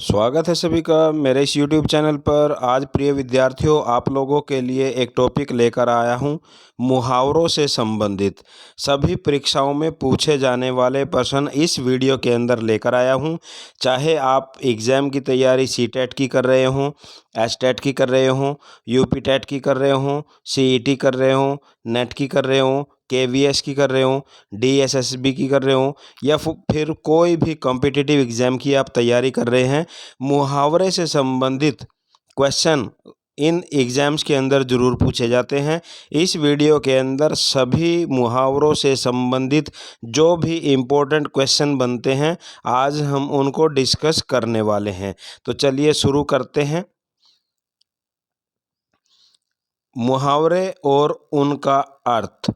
स्वागत है सभी का मेरे इस YouTube चैनल पर। आज प्रिय विद्यार्थियों, आप लोगों के लिए एक टॉपिक लेकर आया हूँ मुहावरों से संबंधित सभी परीक्षाओं में पूछे जाने वाले प्रश्न इस वीडियो के अंदर लेकर आया हूँ। चाहे आप एग्ज़ाम की तैयारी सीटेट की कर रहे हों, एसटेट की कर रहे हों, यूपीटेट की कर रहे हों, सीईटी कर रहे हों, नेट की कर रहे हों, केवीएस की कर रहे हों, डीएसएसबी की कर रहे हों या फिर कोई भी कॉम्पिटिटिव एग्ज़ाम की आप तैयारी कर रहे हैं, मुहावरे से संबंधित क्वेश्चन इन एग्ज़ाम्स के अंदर ज़रूर पूछे जाते हैं। इस वीडियो के अंदर सभी मुहावरों से संबंधित जो भी इम्पोर्टेंट क्वेश्चन बनते हैं, आज हम उनको डिस्कस करने वाले हैं। तो चलिए शुरू करते हैं। मुहावरे और उनका अर्थ।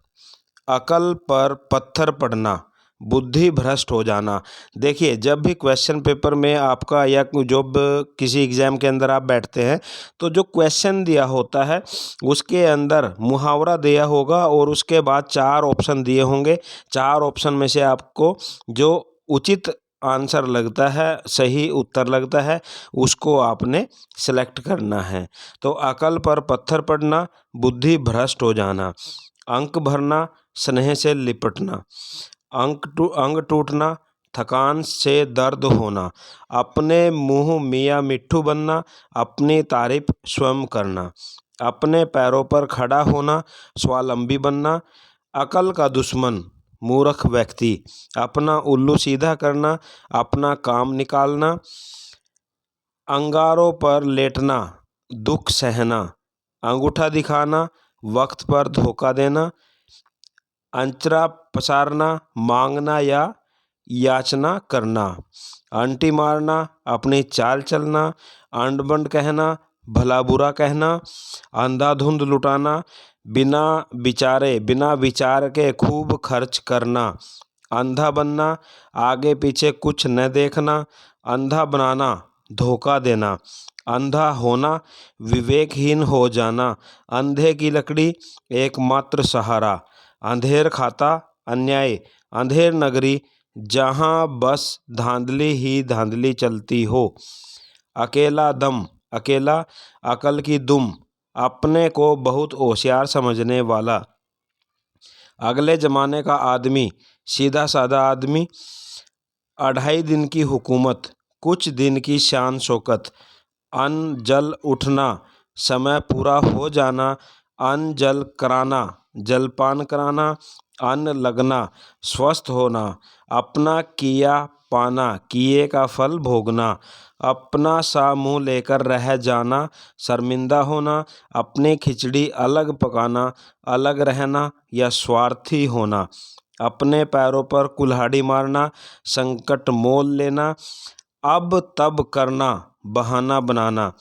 अकल पर पत्थर पड़ना, बुद्धि भ्रष्ट हो जाना। देखिए, जब भी क्वेश्चन पेपर में आपका या जब किसी एग्ज़ाम के अंदर आप बैठते हैं, तो जो क्वेश्चन दिया होता है उसके अंदर मुहावरा दिया होगा और उसके बाद 4 ऑप्शन दिए होंगे। 4 ऑप्शन में से आपको जो उचित आंसर लगता है, सही उत्तर लगता है, उसको आपने सेलेक्ट करना है। तो अकल पर पत्थर पड़ना, बुद्धि भ्रष्ट हो जाना, अंक भरना, स्नेह से लिपटना, अंग टूटना, थकान से दर्द होना, अपने मुंह मियाँ मिट्ठू बनना, अपनी तारीफ स्वयं करना, अपने पैरों पर खड़ा होना, स्वावलंबी बनना, अकल का दुश्मन मूर्ख व्यक्ति, अपना उल्लू सीधा करना, अपना काम निकालना, अंगारों पर लेटना, दुख सहना, अंगूठा दिखाना, वक्त पर धोखा देना, अंचरा पसारना, मांगना या याचना करना, आंटी मारना, अपनी चाल चलना, अंड बंड कहना, भला बुरा कहना, अंधाधुंध लुटाना, बिना विचार के खूब खर्च करना, अंधा बनना, आगे पीछे कुछ न देखना, अंधा बनाना, धोखा देना, अंधा होना, विवेकहीन हो जाना, अंधे की लकड़ी एकमात्र सहारा, अंधेर खाता अन्याय, अंधेर नगरी जहाँ बस धांधली ही धांधली चलती हो, अकेला दम, अकेला अकल की दुम, अपने को बहुत होशियार समझने वाला, अगले जमाने का आदमी, सीधा साधा आदमी, 2.5 दिन की हुकूमत, कुछ दिन की शान शौकत, अन्न जल उठना, समय पूरा हो जाना, अन्न जल कराना, जलपान कराना, अन्न लगना, स्वस्थ होना, अपना किया पाना, किए का फल भोगना, अपना सा मुँह लेकर रह जाना, शर्मिंदा होना, अपनी खिचड़ी अलग पकाना, अलग रहना या स्वार्थी होना, अपने पैरों पर कुल्हाड़ी मारना, संकट मोल लेना, अब तब करना, बहाना बनाना,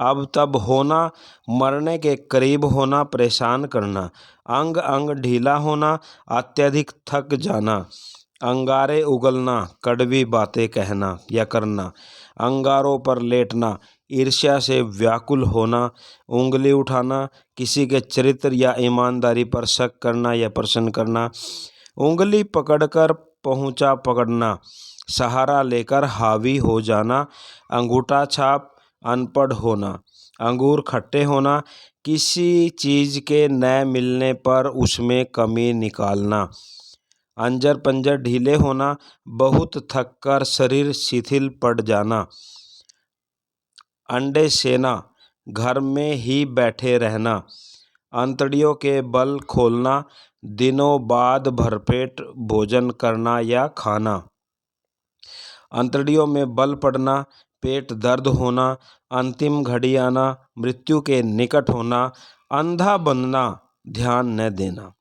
अब तब होना, मरने के करीब होना, परेशान करना, अंग अंग ढीला होना, अत्यधिक थक जाना, अंगारे उगलना, कड़वी बातें कहना या करना, अंगारों पर लेटना, ईर्ष्या से व्याकुल होना, उंगली उठाना, किसी के चरित्र या ईमानदारी पर शक करना या प्रश्न करना, उंगली पकड़कर पहुंचा पकड़ना, सहारा लेकर हावी हो जाना, अंगूठा छाप, अनपढ़ होना, अंगूर खट्टे होना, किसी चीज़ के न मिलने पर उसमें कमी निकालना, अंजर पंजर ढीले होना, बहुत थक कर शरीर शिथिल पड़ जाना, अंडे सेना, घर में ही बैठे रहना, अंतड़ियों के बल खोलना, दिनों बाद भरपेट भोजन करना या खाना, अंतड़ियों में बल पड़ना, पेट दर्द होना, अंतिम घड़ी आना, मृत्यु के निकट होना, अंधा बनना, ध्यान न देना,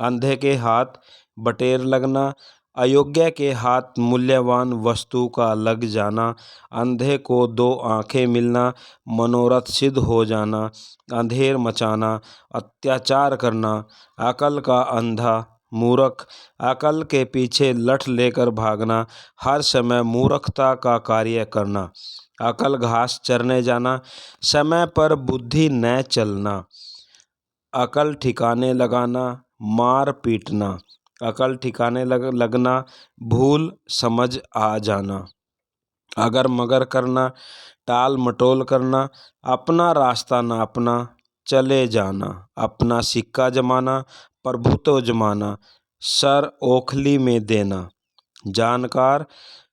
अंधे के हाथ बटेर लगना, अयोग्य के हाथ मूल्यवान वस्तु का लग जाना, अंधे को 2 आंखें मिलना, मनोरथ सिद्ध हो जाना, अंधेर मचाना, अत्याचार करना, अकल का अंधा, मूर्ख, अकल के पीछे लठ लेकर भागना, हर समय मूर्खता का कार्य करना, अकल घास चरने जाना, समय पर बुद्धि न चलना, अकल ठिकाने लगाना, मार पीटना, अकल ठिकाने लगना, भूल समझ आ जाना, अगर मगर करना, टाल मटोल करना, अपना रास्ता नापना, चले जाना, अपना सिक्का जमाना, प्रभुत्व जमाना, सर ओखली में देना, जानकार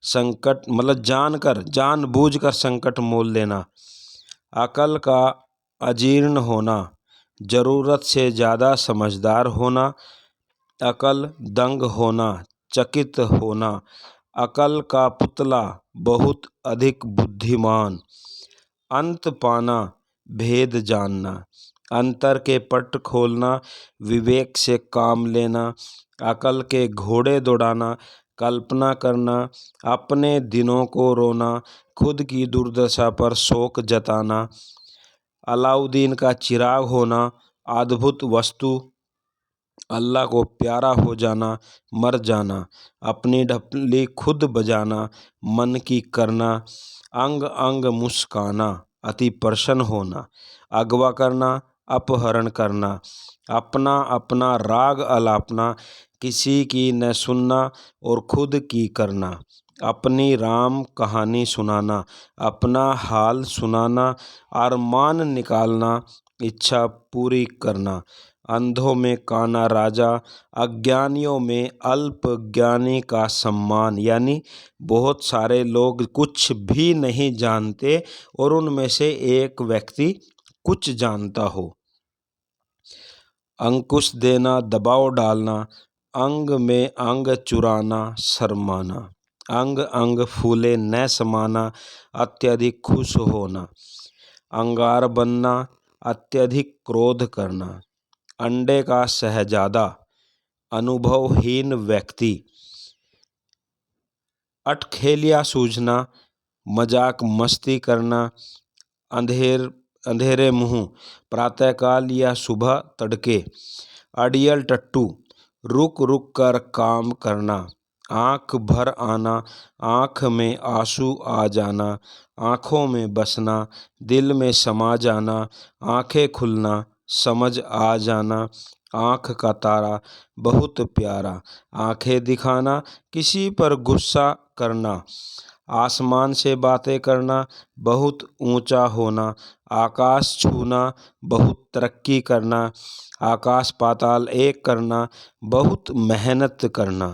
संकट मतलब जानकर जानबूझकर संकट मोल लेना, अकल का अजीर्ण होना, जरूरत से ज़्यादा समझदार होना, अकल दंग होना, चकित होना, अकल का पुतला बहुत अधिक बुद्धिमान, अंत पाना, भेद जानना, अंतर के पट खोलना, विवेक से काम लेना, अकल के घोड़े दौड़ाना, कल्पना करना, अपने दिनों को रोना, खुद की दुर्दशा पर शोक जताना, अलाउद्दीन का चिराग होना, अद्भुत वस्तु, अल्लाह को प्यारा हो जाना, मर जाना, अपनी ढपली खुद बजाना, मन की करना, अंग अंग मुस्काना, अति प्रसन्न होना, अगवा करना, अपहरण करना, अपना अपना राग अलापना, किसी की न सुनना और खुद की करना, अपनी राम कहानी सुनाना, अपना हाल सुनाना, अरमान निकालना, इच्छा पूरी करना, अंधों में काना राजा, अज्ञानियों में अल्पज्ञानी का सम्मान। यानी बहुत सारे लोग कुछ भी नहीं जानते और उनमें से एक व्यक्ति कुछ जानता हो। अंकुश देना, दबाव डालना, अंग में अंग चुराना, शर्माना, अंग अंग फूले न समाना, अत्यधिक खुश होना, अंगार बनना, अत्यधिक क्रोध करना, अंडे का शहजादा, अनुभवहीन व्यक्ति, अटखेलिया सूझना, मजाक मस्ती करना, अंधेरे मुँह, प्रातःकाल या सुबह तड़के, अड़ियल टट्टू, रुक रुक कर काम करना, आँख भर आना, आँख में आंसू आ जाना, आँखों में बसना, दिल में समा जाना, आँखें खुलना, समझ आ जाना, आँख का तारा बहुत प्यारा, आँखें दिखाना, किसी पर गुस्सा करना, आसमान से बातें करना, बहुत ऊंचा होना, आकाश छूना, बहुत तरक्की करना, आकाश पाताल एक करना, बहुत मेहनत करना,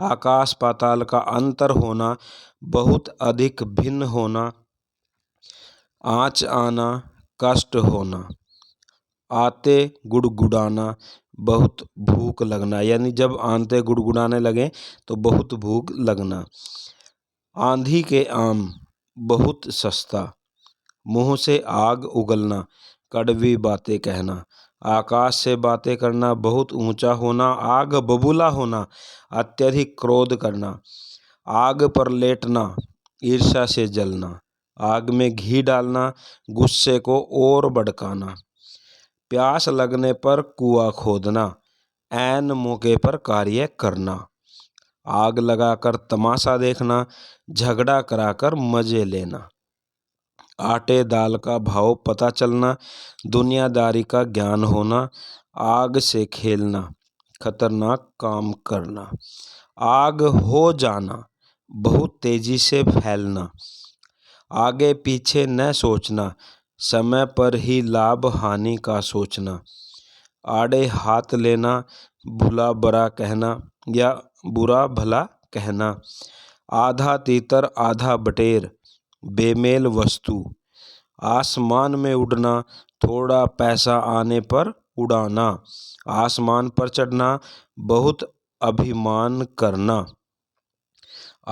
आकाश पाताल का अंतर होना, बहुत अधिक भिन्न होना, आँच आना, कष्ट होना, आते गुड़गुड़ाना, बहुत भूख लगना। यानी जब आते गुड़गुड़ाने लगे तो बहुत भूख लगना, आंधी के आम, बहुत सस्ता, मुंह से आग उगलना, कड़वी बातें कहना, आकाश से बातें करना, बहुत ऊंचा होना, आग बबूला होना, अत्यधिक क्रोध करना, आग पर लेटना, ईर्ष्या से जलना, आग में घी डालना, गुस्से को और भड़काना, प्यास लगने पर कुआं खोदना, ऐन मौके पर कार्य करना, आग लगाकर तमाशा देखना, झगड़ा कराकर मजे लेना, आटे दाल का भाव पता चलना, दुनियादारी का ज्ञान होना, आग से खेलना, खतरनाक काम करना, आग हो जाना, बहुत तेजी से फैलना, आगे पीछे न सोचना, समय पर ही लाभ हानि का सोचना, आड़े हाथ लेना, भुला बुरा कहना या बुरा भला कहना, आधा तीतर आधा बटेर, बेमेल वस्तु, आसमान में उड़ना, थोड़ा पैसा आने पर उड़ाना, आसमान पर चढ़ना, बहुत अभिमान करना,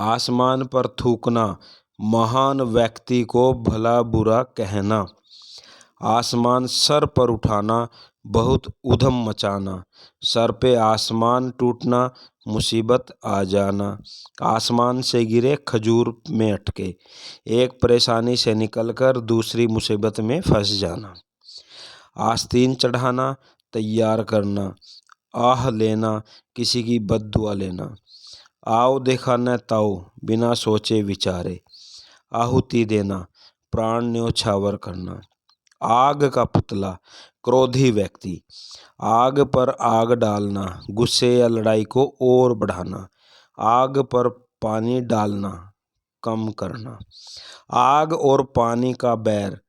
आसमान पर थूकना, महान व्यक्ति को भला बुरा कहना, आसमान सर पर उठाना, बहुत उधम मचाना, सर पे आसमान टूटना, मुसीबत आ जाना, आसमान से गिरे खजूर में अटके, एक परेशानी से निकलकर दूसरी मुसीबत में फंस जाना, आस्तीन चढ़ाना, तैयार करना, आह लेना, किसी की बद्दुआ लेना, आओ देखा न ताओ, बिना सोचे विचारे, आहुति देना, प्राण न्योछावर करना, आग का पुतला, क्रोधी व्यक्ति, आग पर आग डालना, गुस्से या लड़ाई को और बढ़ाना, आग पर पानी डालना, कम करना। आग और पानी का बैर,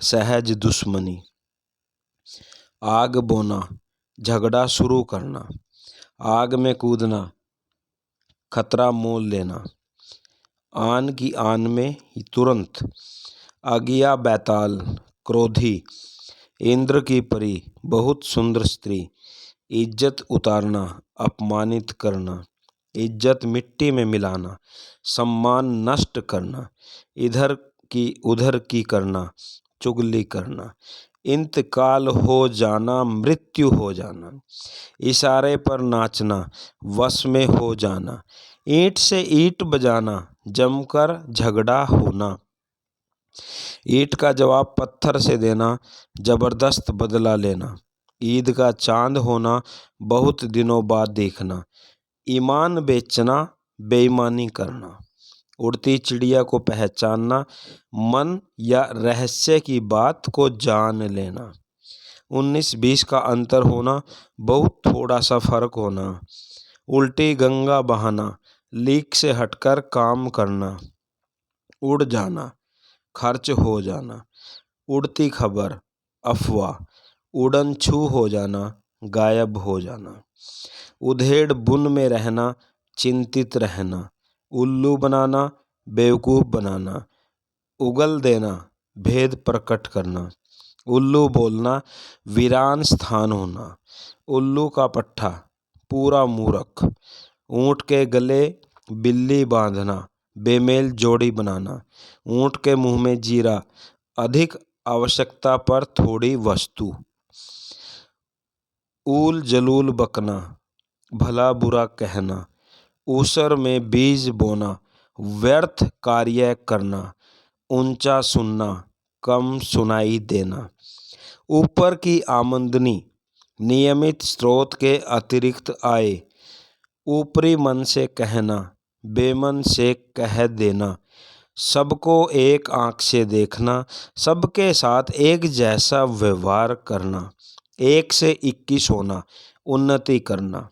सहज दुश्मनी। आग बोना, झगड़ा शुरू करना। आग में कूदना, खतरा मोल लेना। आन की आन में ही तुरंत। आज्ञा बैताल, क्रोधी। इंद्र की परी, बहुत सुंदर स्त्री। इज्जत उतारना, अपमानित करना। इज्जत मिट्टी में मिलाना, सम्मान नष्ट करना। इधर की उधर की करना, चुगली करना। इंतकाल हो जाना, मृत्यु हो जाना। इशारे पर नाचना, वश में हो जाना। ईंट से ईंट बजाना, जमकर झगड़ा होना। ईंट का जवाब पत्थर से देना, जबरदस्त बदला लेना। ईद का चांद होना, बहुत दिनों बाद देखना। ईमान बेचना, बेईमानी करना। उड़ती चिड़िया को पहचानना, मन या रहस्य की बात को जान लेना। 19-20 का अंतर होना, बहुत थोड़ा सा फर्क होना। उल्टी गंगा बहाना, लीक से हटकर काम करना। उड़ जाना, खर्च हो जाना। उड़ती खबर, अफवाह। उड़न छू हो जाना, गायब हो जाना। उधेड़ बुन में रहना, चिंतित रहना। उल्लू बनाना, बेवकूफ़ बनाना। उगल देना, भेद प्रकट करना। उल्लू बोलना, वीरान स्थान होना। उल्लू का पट्ठा, पूरा मूर्ख। ऊँट के गले बिल्ली बांधना, बेमेल जोड़ी बनाना। ऊँट के मुंह में जीरा, अधिक आवश्यकता पर थोड़ी वस्तु। ऊल जलूल बकना, भला बुरा कहना। ऊसर में बीज बोना, व्यर्थ कार्य करना। ऊंचा सुनना, कम सुनाई देना। ऊपर की आमदनी, नियमित स्रोत के अतिरिक्त आय। ऊपरी मन से कहना, बेमन से कह देना। सबको एक आंख से देखना, सबके साथ एक जैसा व्यवहार करना। 1 से 21 होना, उन्नति करना।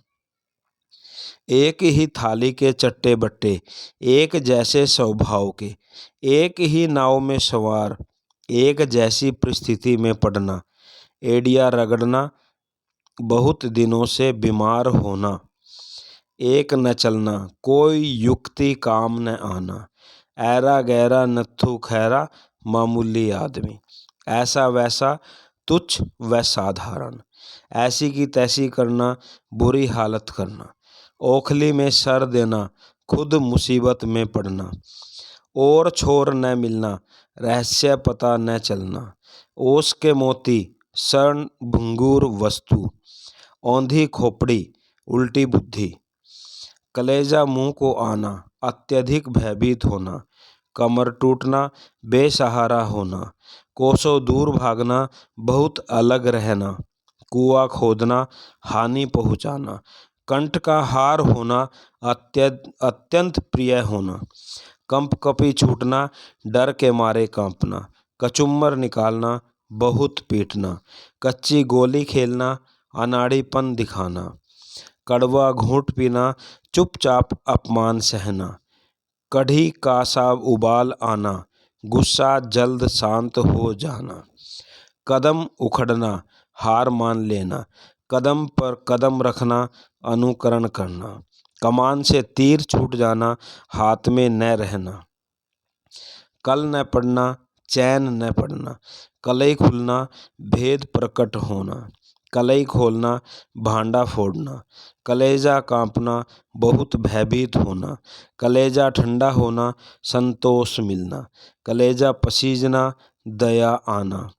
एक ही थाली के चट्टे बट्टे, एक जैसे स्वभाव के। एक ही नाव में सवार, एक जैसी परिस्थिति में पड़ना। एड़िया रगड़ना, बहुत दिनों से बीमार होना। एक न चलना, कोई युक्ति काम न आना। ऐरा गैरा नत्थु खैरा, मामूली आदमी। ऐसा वैसा, तुच्छ व साधारण। ऐसी की तैसी करना, बुरी हालत करना। ओखली में सर देना, खुद मुसीबत में पड़ना। और छोर न मिलना, रहस्य पता न चलना। ओस के मोती, स्वर्ण भंगुर वस्तु। औंधी खोपड़ी, उल्टी बुद्धि। कलेजा मुंह को आना, अत्यधिक भयभीत होना। कमर टूटना, बेसहारा होना। कोसों दूर भागना, बहुत अलग रहना। कुआं खोदना, हानि पहुंचाना। कंठ का हार होना, अत्यंत प्रिय होना। कंपकपी छूटना, डर के मारे कांपना। कचुम्बर निकालना, बहुत पीटना। कच्ची गोली खेलना, अनाड़ीपन दिखाना। कड़वा घूंट पीना, चुपचाप अपमान सहना। कढ़ी का सा उबाल आना, गुस्सा जल्द शांत हो जाना। कदम उखड़ना, हार मान लेना। कदम पर कदम रखना, अनुकरण करना। कमान से तीर छूट जाना, हाथ में न रहना। कल न पड़ना, चैन न पड़ना। कलई खुलना, भेद प्रकट होना। कलई खोलना, भांडा फोड़ना। कलेजा कांपना, बहुत भयभीत होना। कलेजा ठंडा होना, संतोष मिलना। कलेजा पसीजना, दया आना।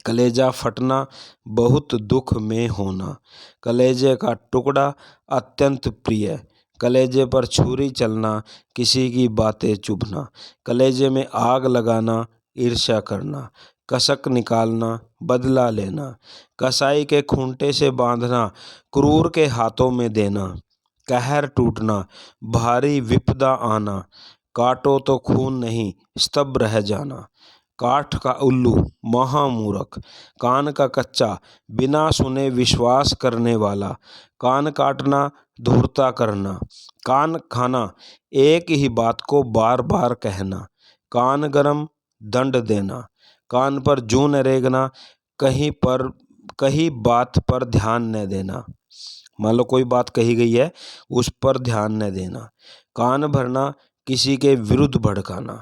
कलेजा फटना, बहुत दुख में होना। कलेजे का टुकड़ा, अत्यंत प्रिय। कलेजे पर छुरी चलना, किसी की बातें चुभना। कलेजे में आग लगाना, ईर्ष्या करना। कसक निकालना, बदला लेना। कसाई के खूंटे से बांधना, क्रूर के हाथों में देना। कहर टूटना, भारी विपदा आना। काटो तो खून नहीं, स्तब्ध रह जाना। काठ का उल्लू महामूर्ख, कान का कच्चा बिना सुने विश्वास करने वाला, कान काटना धूर्ता करना, कान खाना एक ही बात को बार बार कहना, कान गरम दंड देना, कान पर जूं न रेंगना, कहीं बात पर ध्यान न देना। मान लो कोई बात कही गई है, उस पर ध्यान न देना। कान भरना किसी के विरुद्ध भड़काना,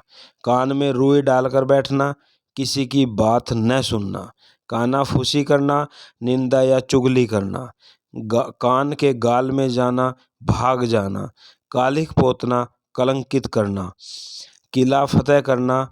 कान में रुई डालकर बैठना, किसी की बात न सुनना, कानाफूसी करना, निंदा या चुगली करना, कान के गाल में जाना, भाग जाना, कालिख पोतना, कलंकित करना, किला फतेह करना,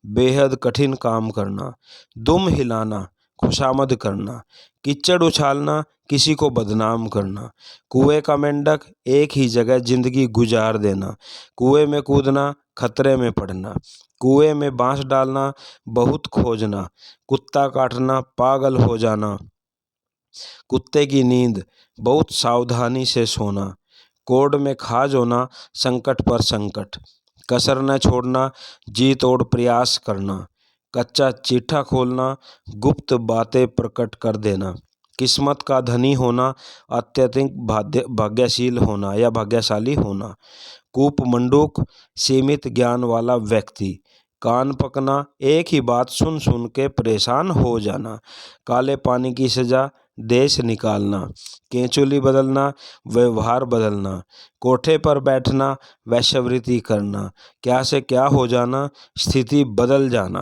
बेहद कठिन काम करना, दुम हिलाना, खुशामद करना, कीचड़ उछालना, किसी को बदनाम करना, कुएं का मेंढक एक ही जगह जिंदगी गुजार देना, कुएं में कूदना, खतरे में पड़ना, कुएं में बांस डालना, बहुत खोजना, कुत्ता काटना, पागल हो जाना, कुत्ते की नींद बहुत सावधानी से सोना, कोर्ट में खाज होना, संकट पर संकट, कसर न छोड़ना, जी तोड़ प्रयास करना, कच्चा चिट्ठा खोलना, गुप्त बातें प्रकट कर देना, किस्मत का धनी होना, अत्यधिक भाग्यशील होना या भाग्यशाली होना, कूप मंडूक सीमित ज्ञान वाला व्यक्ति, कान पकना एक ही बात सुन सुन के परेशान हो जाना, काले पानी की सजा देश निकालना, केंचुली बदलना, व्यवहार बदलना, कोठे पर बैठना, वैश्यवृत्ति करना, क्या से क्या हो जाना, स्थिति बदल जाना,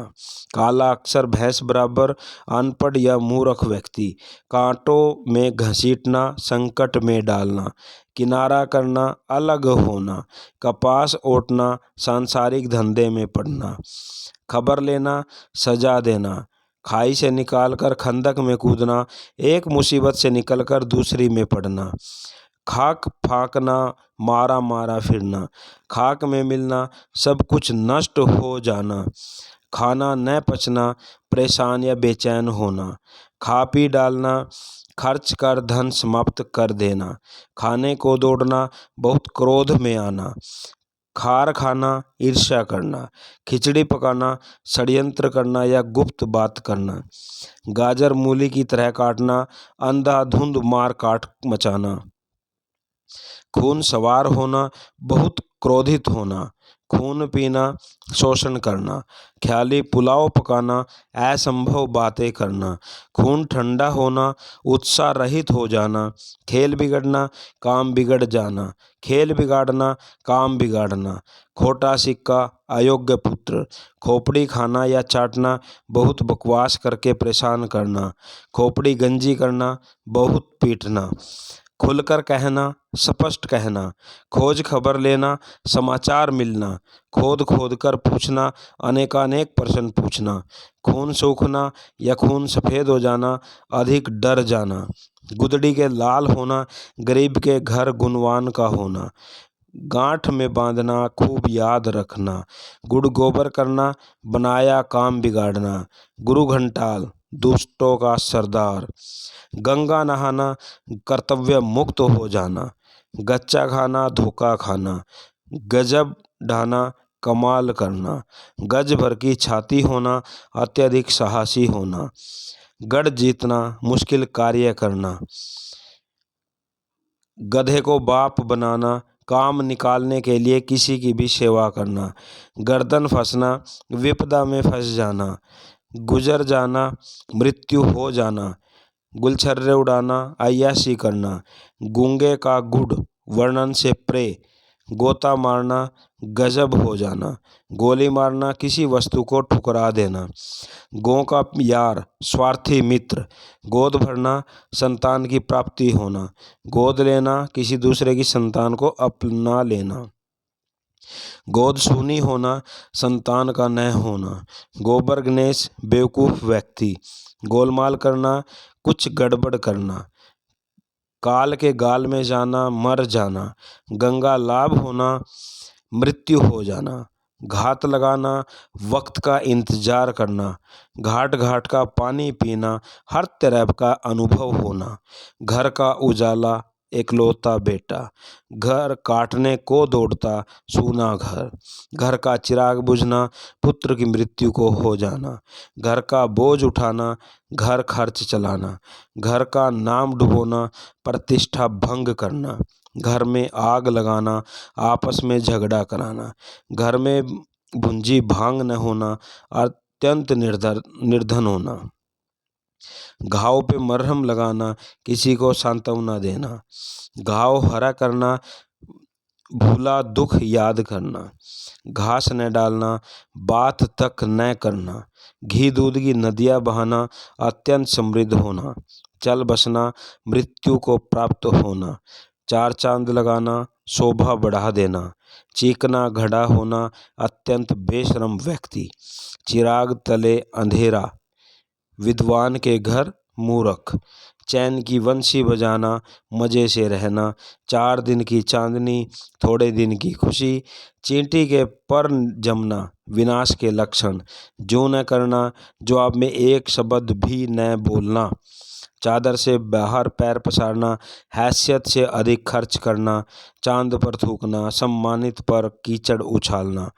काला अक्षर भैंस बराबर, अनपढ़ या मूर्ख व्यक्ति, कांटों में घसीटना, संकट में डालना, किनारा करना, अलग होना, कपास ओटना, सांसारिक धंधे में पड़ना, खबर लेना, सजा देना, खाई से निकालकर खंदक में कूदना, एक मुसीबत से निकलकर दूसरी में पड़ना, खाक फाकना, मारा मारा फिरना, खाक में मिलना, सब कुछ नष्ट हो जाना, खाना न पचना, परेशान या बेचैन होना, खा पी डालना, खर्च कर धन समाप्त कर देना, खाने को दौड़ना, बहुत क्रोध में आना, खार खाना, ईर्ष्या करना, खिचड़ी पकाना, षड्यंत्र करना या गुप्त बात करना, गाजर मूली की तरह काटना, अंधाधुंध मार काट मचाना, खून सवार होना, बहुत क्रोधित होना, खून पीना, शोषण करना, ख्याली पुलाव पकाना, असंभव बातें करना, खून ठंडा होना, उत्साह रहित हो जाना, खेल बिगड़ना, काम बिगड़ जाना, खेल बिगाड़ना, काम बिगाड़ना, खोटा सिक्का, अयोग्य पुत्र, खोपड़ी खाना या चाटना, बहुत बकवास करके परेशान करना, खोपड़ी गंजी करना, बहुत पीटना, खुलकर कहना, स्पष्ट कहना, खोज खबर लेना, समाचार मिलना, खोद खोद कर पूछना, अनेकानेक प्रश्न पूछना, खून सूखना या खून सफ़ेद हो जाना, अधिक डर जाना, गुदड़ी के लाल होना, गरीब के घर गुणवान का होना, गांठ में बांधना, खूब याद रखना, गुड़ गोबर करना, बनाया काम बिगाड़ना, गुरु घंटाल दुष्टों का सरदार, गंगा नहाना, कर्तव्य मुक्त हो जाना, गच्चा खाना, धोखा खाना, गजब ढाना, कमाल करना, गज भर की छाती होना, अत्यधिक साहसी होना, गढ़ जीतना, मुश्किल कार्य करना, गधे को बाप बनाना, काम निकालने के लिए किसी की भी सेवा करना, गर्दन फंसना, विपदा में फंस जाना, गुजर जाना, मृत्यु हो जाना, गुलछर्रे उड़ाना, अय्याशी करना, गूंगे का गुड़ वर्णन से प्रे, गोता मारना, गजब हो जाना, गोली मारना, किसी वस्तु को ठुकरा देना, गौ का यार, स्वार्थी मित्र, गोद भरना, संतान की प्राप्ति होना, गोद लेना, किसी दूसरे की संतान को अपना लेना, गोद सूनी होना, संतान का न होना, गोबर गणेश, बेवकूफ़ व्यक्ति, गोलमाल करना, कुछ गड़बड़ करना, काल के गाल में जाना, मर जाना, गंगा लाभ होना, मृत्यु हो जाना, घात लगाना, वक्त का इंतजार करना, घाट घाट का पानी पीना, हर तरह का अनुभव होना, घर का उजाला, एकलौता बेटा। घर काटने को दौड़ता सूना घर। घर का चिराग बुझना, पुत्र की मृत्यु को हो जाना। घर का बोझ उठाना, घर खर्च चलाना। घर का नाम डुबोना, प्रतिष्ठा भंग करना। घर में आग लगाना, आपस में झगड़ा कराना। घर में भुंजी भांग न होना, अत्यंत निर्धन होना। घाव पे मरहम लगाना, किसी को सांत्वना देना। घाव हरा करना, भूला दुख याद करना। घास न डालना, बात तक न करना। घी दूध की नदियाँ बहाना, अत्यंत समृद्ध होना। चल बसना, मृत्यु को प्राप्त होना। चार चांद लगाना, शोभा बढ़ा देना। चीकना घड़ा होना, अत्यंत बेशरम व्यक्ति। चिराग तले अंधेरा, विद्वान के घर मूर्ख। चैन की बंसी बजाना, मजे से रहना। 4 दिन की चांदनी, थोड़े दिन की खुशी। चींटी के पर जमना, विनाश के लक्षण। जो न करना, जवाब में एक शब्द भी न बोलना। चादर से बाहर पैर पसारना, हैसियत से अधिक खर्च करना। चांद पर थूकना, सम्मानित पर कीचड़ उछालना।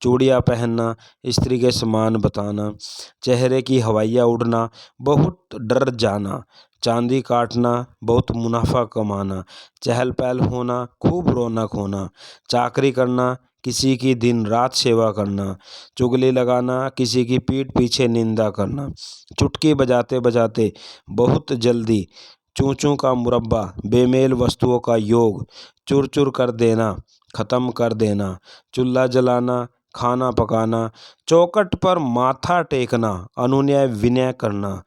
चूड़ियाँ पहनना, स्त्री के समान बताना। चेहरे की हवाइयाँ उड़ना, बहुत डर जाना। चांदी काटना, बहुत मुनाफा कमाना। चहल पहल होना, खूब रौनक होना। चाकरी करना, किसी की दिन रात सेवा करना। चुगली लगाना, किसी की पीठ पीछे निंदा करना। चुटकी बजाते बजाते बहुत जल्दी, चूं चूं का मुरब्बा, बेमेल वस्तुओं का योग। चुर चुर कर देना, खत्म कर देना। चूल्हा जलाना, खाना पकाना। चौखट पर माथा टेकना, अनुनय विनय करना।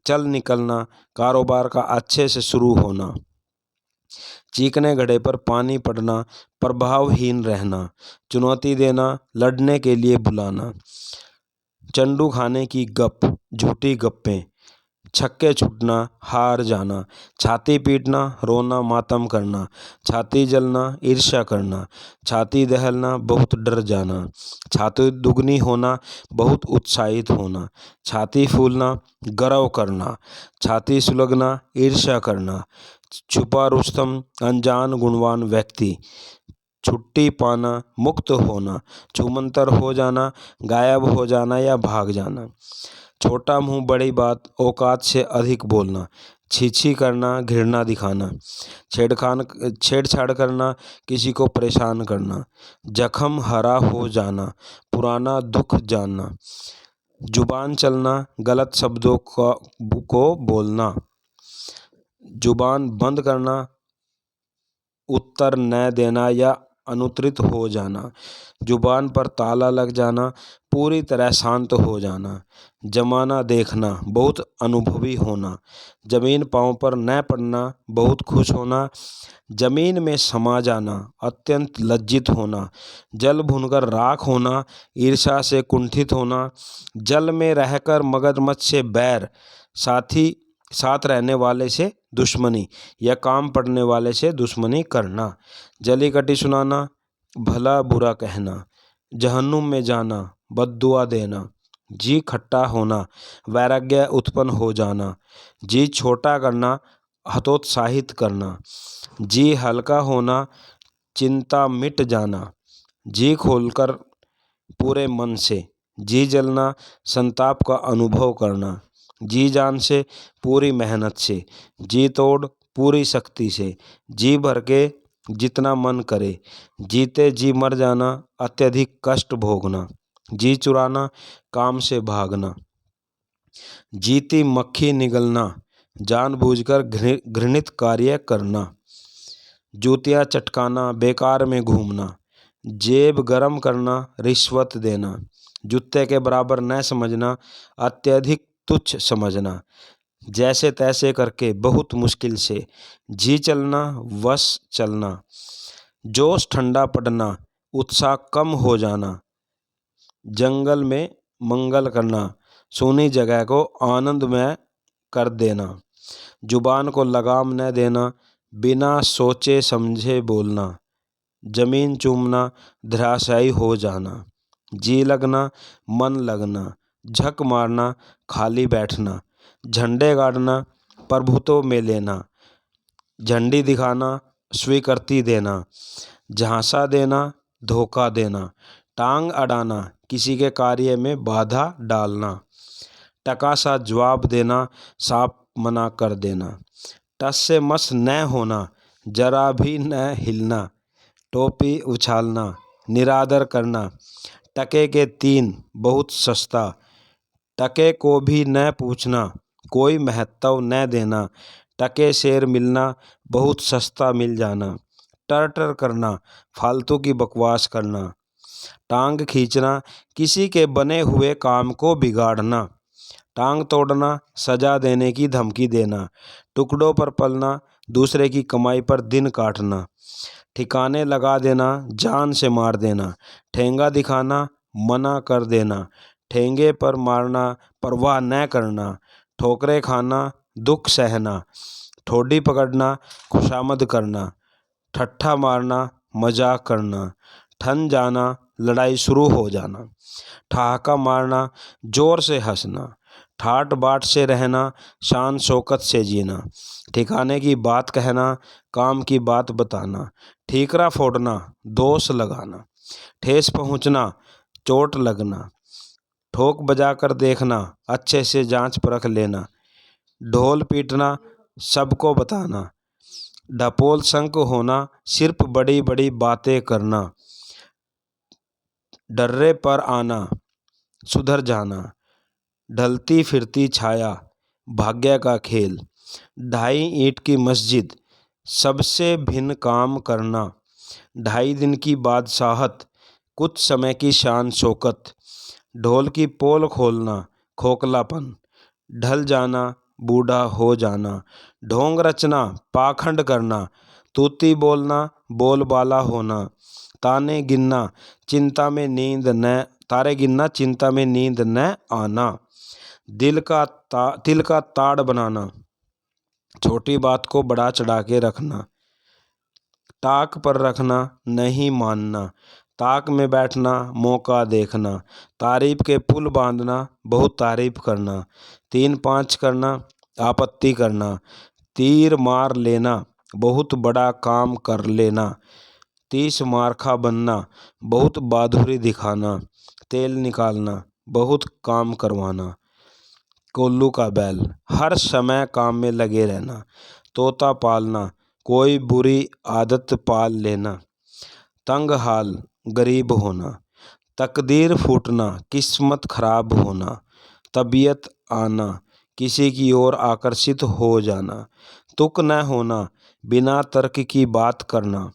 चल निकलना, कारोबार का अच्छे से शुरू होना। चीकने घड़े पर पानी पड़ना, प्रभावहीन रहना। चुनौती देना, लड़ने के लिए बुलाना। चंडू खाने की गप, झूठी गप्पें। छक्के छूटना, हार जाना। छाती पीटना, रोना मातम करना। छाती जलना, ईर्ष्या करना। छाती दहलना, बहुत डर जाना। छाती दुगनी होना, बहुत उत्साहित होना। छाती फूलना, गर्व करना। छाती सुलगना, ईर्ष्या करना। छुपा रुस्तम, अनजान गुणवान व्यक्ति। छुट्टी पाना, मुक्त होना। छूमंतर हो जाना, गायब हो जाना या भाग जाना। छोटा मुंह बड़ी बात, औकात से अधिक बोलना। छी करना, घृणा दिखाना। छेड़छाड़ करना, किसी को परेशान करना। जख्म हरा हो जाना, पुराना दुख जानना। जुबान चलना, गलत शब्दों को बोलना। जुबान बंद करना, उत्तर न देना या अनुत्तरित हो जाना। जुबान पर ताला लग जाना, पूरी तरह शांत हो जाना। जमाना देखना, बहुत अनुभवी होना। जमीन पांव पर न पड़ना, बहुत खुश होना। जमीन में समा जाना, अत्यंत लज्जित होना। जल भुनकर राख होना, ईर्ष्या से कुंठित होना। जल में रहकर मगरमच्छ से बैर, साथ रहने वाले से दुश्मनी या काम पड़ने वाले से दुश्मनी करना। जली कटी सुनाना, भला बुरा कहना। जहन्नुम में जाना, बद्दुआ देना। जी खट्टा होना, वैराग्य उत्पन्न हो जाना। जी छोटा करना, हतोत्साहित करना। जी हल्का होना, चिंता मिट जाना। जी खोलकर पूरे मन से। जी जलना, संताप का अनुभव करना। जी जान से, पूरी मेहनत से। जी तोड़, पूरी शक्ति से। जी भर के, जितना मन करे। जीते जी मर जाना, अत्यधिक कष्ट भोगना। जी चुराना, काम से भागना। जीती मक्खी निगलना, जानबूझकर घृणित कार्य करना। जूतियाँ चटकाना, बेकार में घूमना। जेब गरम करना, रिश्वत देना। जूते के बराबर न समझना, अत्यधिक तुच्छ समझना। जैसे तैसे करके, बहुत मुश्किल से। जी चलना, वश चलना। जोश ठंडा पड़ना, उत्साह कम हो जाना। जंगल में मंगल करना, सूनी जगह को आनंदमय कर देना। जुबान को लगाम न देना, बिना सोचे समझे बोलना। जमीन चूमना, धराशायी हो जाना। जी लगना, मन लगना। झक मारना, खाली बैठना। झंडे गाड़ना, प्रभुत्व में लेना। झंडी दिखाना, स्वीकृति देना, झांसा देना, धोखा देना, टांग अड़ाना, किसी के कार्य में बाधा डालना, टका सा जवाब देना, साफ मना कर देना, टस से मस न होना, जरा भी न हिलना, टोपी उछालना, निरादर करना, टके के 3 बहुत सस्ता, टके को भी न पूछना, कोई महत्व न देना, टके शेर मिलना, बहुत सस्ता मिल जाना, टर टर करना, फालतू की बकवास करना, टांग खींचना, किसी के बने हुए काम को बिगाड़ना, टांग तोड़ना, सजा देने की धमकी देना, टुकड़ों पर पलना, दूसरे की कमाई पर दिन काटना, ठिकाने लगा देना, जान से मार देना, ठेंगा दिखाना, मना कर देना, ठेंगे पर मारना, परवाह न करना, ठोकरे खाना, दुख सहना, ठोडी पकड़ना, खुशामद करना, ठट्ठा मारना, मजाक करना, ठन जाना, लड़ाई शुरू हो जाना, ठहाका मारना, जोर से हंसना, ठाट बाट से रहना, शान शौकत से जीना, ठिकाने की बात कहना, काम की बात बताना, ठीकरा फोड़ना, दोष लगाना, ठेस पहुंचना, चोट लगना, ठोक बजा कर देखना, अच्छे से जांच परख लेना, ढोल पीटना, सबको बताना, ढपोल शंख होना, सिर्फ बड़ी बड़ी बातें करना, डर्रे पर आना, सुधर जाना, ढलती फिरती छाया, भाग्य का खेल, 2.5 ईंट की मस्जिद, सबसे भिन्न काम करना, 2.5 दिन की बादशाहत, कुछ समय की शान शौकत, ढोल की पोल खोलना, खोखलापन, ढल जाना, बूढ़ा हो जाना, ढोंग रचना, पाखंड करना, तूती बोलना, बोलबाला होना, ताने गिनना, चिंता में नींद न तारे गिनना, चिंता में नींद न आना, तिल का ताड़ बनाना, छोटी बात को बड़ा चढ़ा के रखना, ताक पर रखना, नहीं मानना, ताक में बैठना, मौका देखना, तारीफ के पुल बांधना, बहुत तारीफ करना, 3-5 करना, आपत्ति करना, तीर मार लेना, बहुत बड़ा काम कर लेना, 30 मारखा बनना, बहुत बहादुरी दिखाना, तेल निकालना, बहुत काम करवाना, कोल्लू का बैल, हर समय काम में लगे रहना, तोता पालना, कोई बुरी आदत पाल लेना, तंग हाल, गरीब होना, तकदीर फूटना, किस्मत खराब होना, तबीयत आना, किसी की ओर आकर्षित हो जाना, तुक न होना, बिना तर्क की बात करना,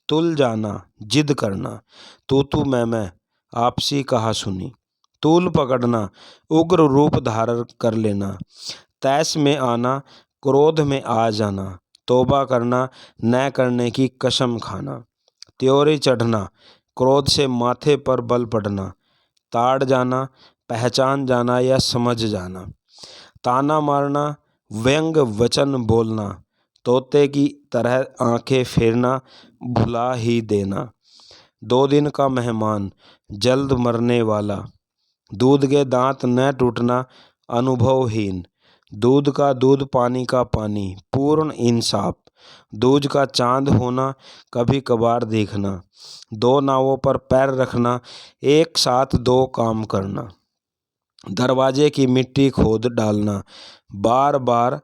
तुल जाना, जिद करना, तू मैं, आपसी कहा सुनी, तूल पकड़ना, उग्र रूप धारण कर लेना, तैश में आना, क्रोध में आ जाना, तौबा करना, न करने की कसम खाना, त्योरी चढ़ना, क्रोध से माथे पर बल पड़ना, ताड़ जाना, पहचान जाना या समझ जाना, ताना मारना, व्यंग वचन बोलना, तोते की तरह आंखें फेरना, भुला ही देना, 2 दिन का मेहमान, जल्द मरने वाला, दूध के दांत न टूटना, अनुभवहीन, दूध का दूध, पानी का पानी, पूर्ण इंसाफ, दूज का चांद होना, कभी कभार देखना, 2 नावों पर पैर रखना, एक साथ 2 काम करना, दरवाजे की मिट्टी खोद डालना, बार बार